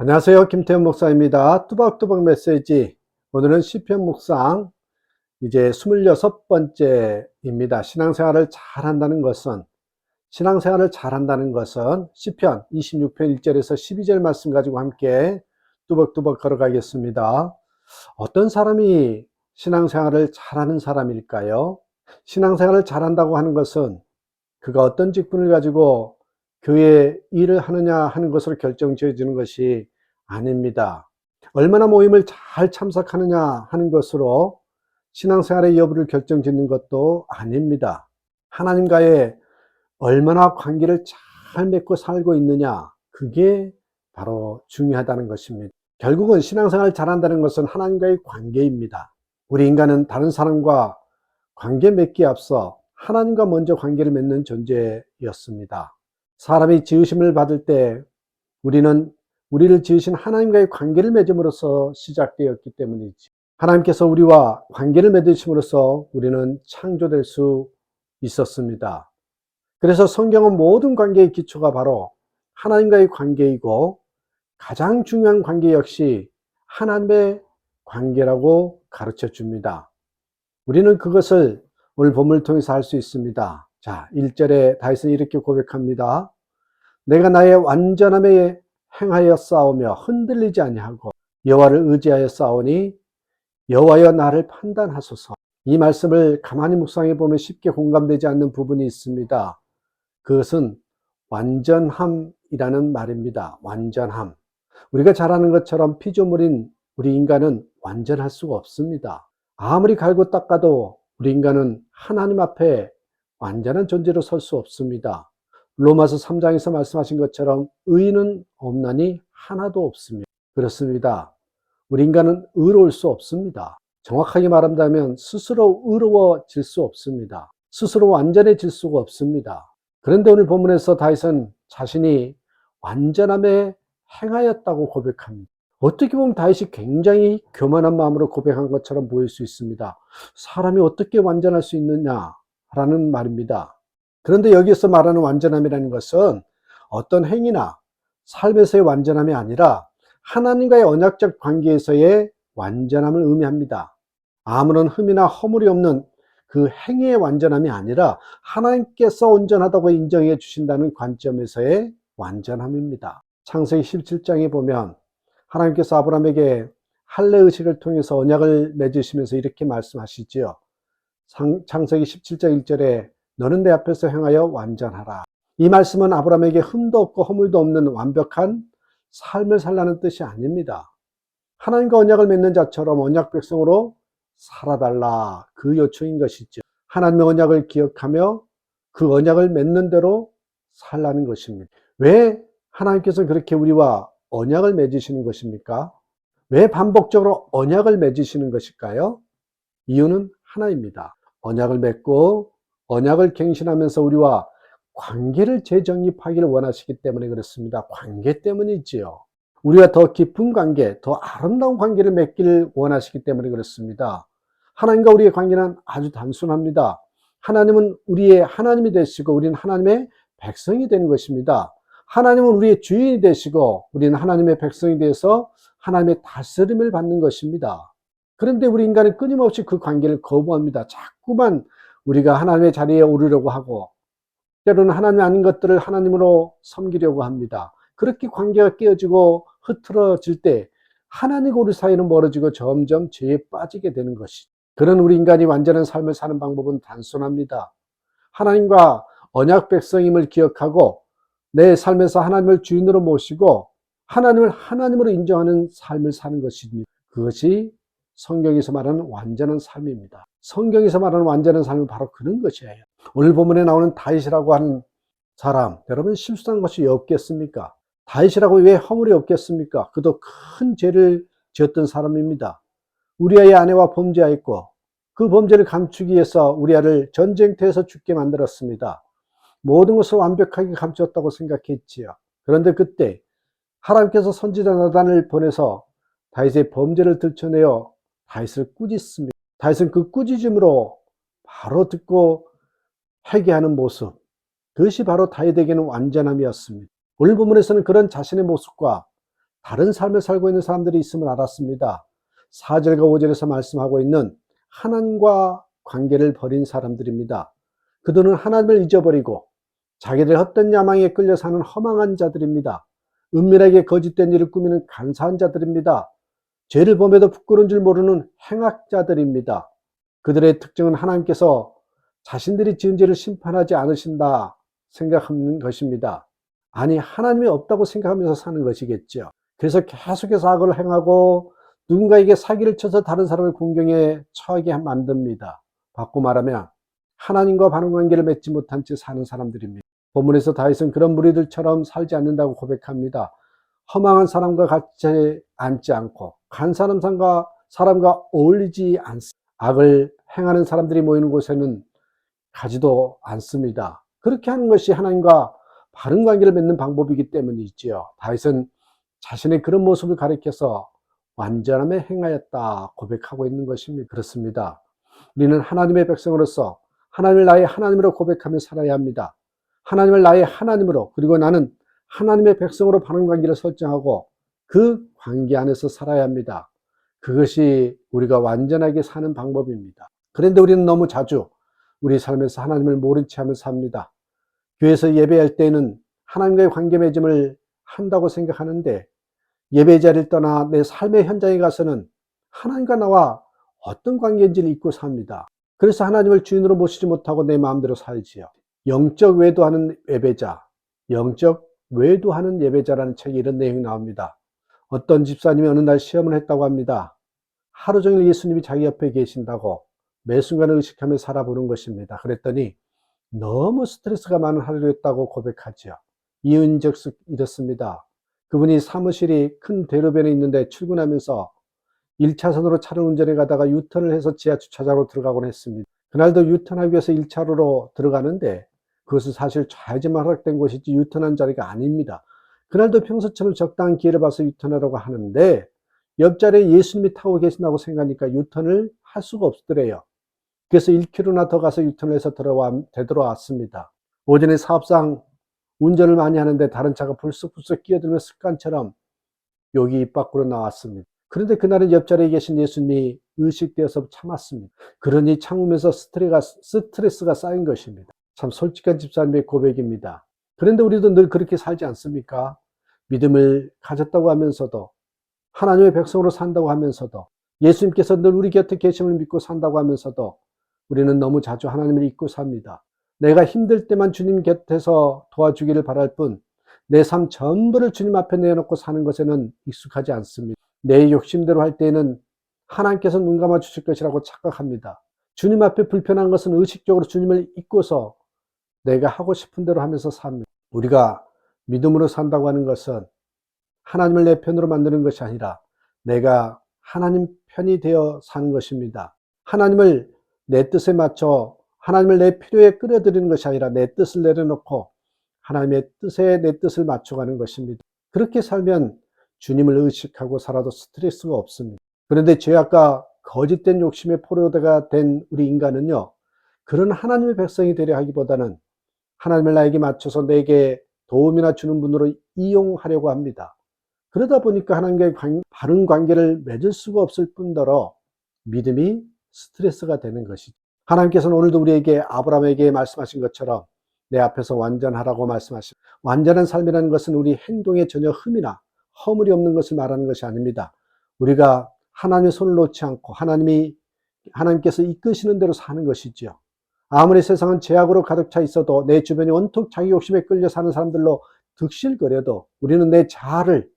안녕하세요. 김태현 목사입니다. 뚜벅뚜벅 메시지. 오늘은 시편 묵상 이제 26번째입니다. 신앙생활을 잘한다는 것은 시편 26편 1절에서 12절 말씀 가지고 함께 뚜벅뚜벅 걸어가겠습니다. 어떤 사람이 신앙생활을 잘하는 사람일까요? 신앙생활을 잘한다고 하는 것은 그가 어떤 직분을 가지고 교회 일을 하느냐 하는 것으로 결정지어지는 것이 아닙니다. 얼마나 모임을 잘 참석하느냐 하는 것으로 신앙생활의 여부를 결정짓는 것도 아닙니다. 하나님과의 얼마나 관계를 잘 맺고 살고 있느냐, 그게 바로 중요하다는 것입니다. 결국은 신앙생활을 잘한다는 것은 하나님과의 관계입니다. 우리 인간은 다른 사람과 관계 맺기에 앞서 하나님과 먼저 관계를 맺는 존재였습니다. 사람이 지으심을 받을 때 우리를 지으신 하나님과의 관계를 맺음으로써 시작되었기 때문이지. 하나님께서 우리와 관계를 맺으심으로써 우리는 창조될 수 있었습니다. 그래서 성경은 모든 관계의 기초가 바로 하나님과의 관계이고, 가장 중요한 관계 역시 하나님의 관계라고 가르쳐 줍니다. 우리는 그것을 오늘 본문을 통해서 알 수 있습니다. 자, 1절에 다윗은 이렇게 고백합니다. 내가 나의 완전함에 행하여 싸우며 흔들리지 아니하고 여호와를 의지하여 싸우니 여호와여 나를 판단하소서. 이 말씀을 가만히 묵상해 보면 쉽게 공감되지 않는 부분이 있습니다. 그것은 완전함이라는 말입니다. 완전함. 우리가 잘 아는 것처럼 피조물인 우리 인간은 완전할 수가 없습니다. 아무리 갈고 닦아도 우리 인간은 하나님 앞에 완전한 존재로 설 수 없습니다. 로마서 3장에서 말씀하신 것처럼 의인은 없나니 하나도 없습니다. 그렇습니다. 우리 인간은 의로울 수 없습니다. 정확하게 말한다면 스스로 의로워질 수 없습니다. 스스로 완전해질 수가 없습니다. 그런데 오늘 본문에서 다윗은 자신이 완전함에 행하였다고 고백합니다. 어떻게 보면 다윗이 굉장히 교만한 마음으로 고백한 것처럼 보일 수 있습니다. 사람이 어떻게 완전할 수 있느냐라는 말입니다. 그런데 여기서 말하는 완전함이라는 것은 어떤 행위나 삶에서의 완전함이 아니라 하나님과의 언약적 관계에서의 완전함을 의미합니다. 아무런 흠이나 허물이 없는 그 행위의 완전함이 아니라 하나님께서 온전하다고 인정해 주신다는 관점에서의 완전함입니다. 창세기 17장에 보면 하나님께서 아브라함에게 할례 의식을 통해서 언약을 맺으시면서 이렇게 말씀하시지요. 창세기 17장 1절에 너는 내 앞에서 행하여 완전하라. 이 말씀은 아브라함에게 흠도 없고 허물도 없는 완벽한 삶을 살라는 뜻이 아닙니다. 하나님과 언약을 맺는 자처럼 언약 백성으로 살아달라, 그 요청인 것이죠. 하나님의 언약을 기억하며 그 언약을 맺는 대로 살라는 것입니다. 왜 하나님께서는 그렇게 우리와 언약을 맺으시는 것입니까? 왜 반복적으로 언약을 맺으시는 것일까요? 이유는 하나입니다. 언약을 맺고 언약을 갱신하면서 우리와 관계를 재정립하기를 원하시기 때문에 그렇습니다. 관계 때문이지요. 우리가 더 깊은 관계, 더 아름다운 관계를 맺기를 원하시기 때문에 그렇습니다. 하나님과 우리의 관계는 아주 단순합니다. 하나님은 우리의 하나님이 되시고 우리는 하나님의 백성이 되는 것입니다. 하나님은 우리의 주인이 되시고 우리는 하나님의 백성이 되어서 하나님의 다스림을 받는 것입니다. 그런데 우리 인간은 끊임없이 그 관계를 거부합니다. 자꾸만 우리가 하나님의 자리에 오르려고 하고 때로는 하나님 아닌 것들을 하나님으로 섬기려고 합니다. 그렇게 관계가 깨어지고 흐트러질 때 하나님과 우리 사이는 멀어지고 점점 죄에 빠지게 되는 것이죠. 그런 우리 인간이 완전한 삶을 사는 방법은 단순합니다. 하나님과 언약 백성임을 기억하고 내 삶에서 하나님을 주인으로 모시고 하나님을 하나님으로 인정하는 삶을 사는 것입니다. 그것이 성경에서 말하는 완전한 삶입니다. 성경에서 말하는 완전한 삶은 바로 그런 것이에요. 오늘 본문에 나오는 다윗이라고 하는 사람, 여러분 실수한 것이 없겠습니까? 다윗이라고 왜 허물이 없겠습니까? 그도 큰 죄를 지었던 사람입니다. 우리아의 아내와 범죄하였고 그 범죄를 감추기 위해서 우리아를 전쟁터에서 죽게 만들었습니다. 모든 것을 완벽하게 감추었다고 생각했지요. 그런데 그때 하나님께서 선지자 나단을 보내서 다윗의 범죄를 들춰내어 다윗을 꾸짖습니다. 다윗은 그 꾸짖음으로 바로 듣고 회개하는 모습, 그것이 바로 다윗에게는 완전함이었습니다. 오늘 본문에서는 그런 자신의 모습과 다른 삶을 살고 있는 사람들이 있음을 알았습니다. 4절과 5절에서 말씀하고 있는 하나님과 관계를 버린 사람들입니다. 그들은 하나님을 잊어버리고 자기들 헛된 야망에 끌려 사는 허망한 자들입니다. 은밀하게 거짓된 일을 꾸미는 간사한 자들입니다. 죄를 범해도 부끄러운 줄 모르는 행악자들입니다. 그들의 특징은 하나님께서 자신들이 지은 죄를 심판하지 않으신다 생각하는 것입니다. 아니, 하나님이 없다고 생각하면서 사는 것이겠죠. 그래서 계속해서 악을 행하고 누군가에게 사기를 쳐서 다른 사람을 공경에 처하게 만듭니다. 바꿔 말하면 하나님과 바른 관계를 맺지 못한 채 사는 사람들입니다. 본문에서 다윗은 그런 무리들처럼 살지 않는다고 고백합니다. 허망한 사람과 같이 앉지 않고 간사한 사람과 어울리지 않습니다. 악을 행하는 사람들이 모이는 곳에는 가지도 않습니다. 그렇게 하는 것이 하나님과 바른 관계를 맺는 방법이기 때문이지요. 다윗은 자신의 그런 모습을 가리켜서 완전함에 행하였다 고백하고 있는 것입니다. 그렇습니다. 우리는 하나님의 백성으로서 하나님을 나의 하나님으로 고백하며 살아야 합니다. 하나님을 나의 하나님으로, 그리고 나는 하나님의 백성으로 바른 관계를 설정하고 그 관계 안에서 살아야 합니다. 그것이 우리가 완전하게 사는 방법입니다. 그런데 우리는 너무 자주 우리 삶에서 하나님을 모른 채 하며 삽니다. 교회에서 예배할 때는 하나님과의 관계 맺음을 한다고 생각하는데 예배 자리를 떠나 내 삶의 현장에 가서는 하나님과 나와 어떤 관계인지를 잊고 삽니다. 그래서 하나님을 주인으로 모시지 못하고 내 마음대로 살지요. 영적 외도하는 예배자, 영적 외도하는 예배자라는 책에 이런 내용이 나옵니다. 어떤 집사님이 어느 날 시험을 했다고 합니다. 하루 종일 예수님이 자기 옆에 계신다고 매 순간을 의식하며 살아보는 것입니다. 그랬더니 너무 스트레스가 많은 하루였다고 고백하지요. 이은 즉슨 이렇습니다. 그분이 사무실이 큰 대로변에 있는데 출근하면서 1차선으로 차를 운전해 가다가 유턴을 해서 지하 주차장으로 들어가곤 했습니다. 그날도 유턴하기 위해서 1차로로 들어가는데 그것은 사실 좌회전만 허락된 곳이지 유턴한 자리가 아닙니다. 그날도 평소처럼 적당한 기회를 봐서 유턴하려고 하는데 옆자리에 예수님이 타고 계신다고 생각하니까 유턴을 할 수가 없더래요. 그래서 1km나 더 가서 유턴을 해서 되돌아왔습니다. 오전에 사업상 운전을 많이 하는데 다른 차가 불쑥불쑥 끼어들면 습관처럼 여기 입 밖으로 나왔습니다. 그런데 그날은 옆자리에 계신 예수님이 의식되어서 참았습니다. 그러니 참으면서 스트레스가 쌓인 것입니다. 참 솔직한 집사님의 고백입니다. 그런데 우리도 늘 그렇게 살지 않습니까? 믿음을 가졌다고 하면서도, 하나님의 백성으로 산다고 하면서도, 예수님께서 늘 우리 곁에 계심을 믿고 산다고 하면서도 우리는 너무 자주 하나님을 잊고 삽니다. 내가 힘들 때만 주님 곁에서 도와주기를 바랄 뿐 내 삶 전부를 주님 앞에 내어놓고 사는 것에는 익숙하지 않습니다. 내 욕심대로 할 때에는 하나님께서 눈 감아 주실 것이라고 착각합니다. 주님 앞에 불편한 것은 의식적으로 주님을 잊고서 내가 하고 싶은 대로 하면서 삽니다. 우리가 믿음으로 산다고 하는 것은 하나님을 내 편으로 만드는 것이 아니라 내가 하나님 편이 되어 사는 것입니다. 하나님을 내 뜻에 맞춰 하나님을 내 필요에 끌어들이는 것이 아니라 내 뜻을 내려놓고 하나님의 뜻에 내 뜻을 맞춰가는 것입니다. 그렇게 살면 주님을 의식하고 살아도 스트레스가 없습니다. 그런데 죄악과 거짓된 욕심의 포로가 된 우리 인간은요, 그런 하나님의 백성이 되려 하기보다는 하나님을 나에게 맞춰서 내게 도움이나 주는 분으로 이용하려고 합니다. 그러다 보니까 하나님과의 바른 관계를 맺을 수가 없을 뿐더러 믿음이 스트레스가 되는 것이죠. 하나님께서는 오늘도 우리에게 아브라함에게 말씀하신 것처럼 내 앞에서 완전하라고 말씀하십니다. 완전한 삶이라는 것은 우리 행동에 전혀 흠이나 허물이 없는 것을 말하는 것이 아닙니다. 우리가 하나님의 손을 놓지 않고 하나님께서 이끄시는 대로 사는 것이지요. 아무리 세상은 죄악으로 가득 차 있어도 내 주변이 온통 자기 욕심에 끌려 사는 사람들로 득실거려도 우리는 내 자아를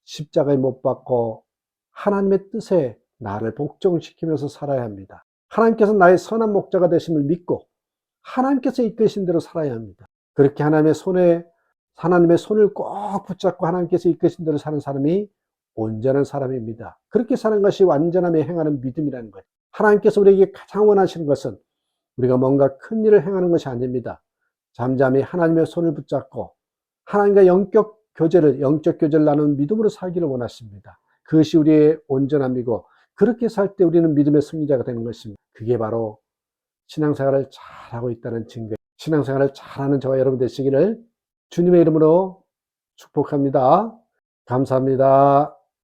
십자가에 못 박고 하나님의 뜻에 나를 복종시키면서 살아야 합니다. 하나님께서 나의 선한 목자가 되심을 믿고 하나님께서 이끄신 대로 살아야 합니다. 그렇게 하나님의 손을 꼭 붙잡고 하나님께서 이끄신 대로 사는 사람이 온전한 사람입니다. 그렇게 사는 것이 완전함에 행하는 믿음이라는 거예요. 하나님께서 우리에게 가장 원하시는 것은 우리가 뭔가 큰 일을 행하는 것이 아닙니다. 잠잠히 하나님의 손을 붙잡고 하나님과 영적 교제를 나누는 믿음으로 살기를 원하십니다. 그것이 우리의 온전함이고 그렇게 살 때 우리는 믿음의 승리자가 되는 것입니다. 그게 바로 신앙생활을 잘하고 있다는 증거예요. 신앙생활을 잘하는 저와 여러분 되시기를 주님의 이름으로 축복합니다. 감사합니다.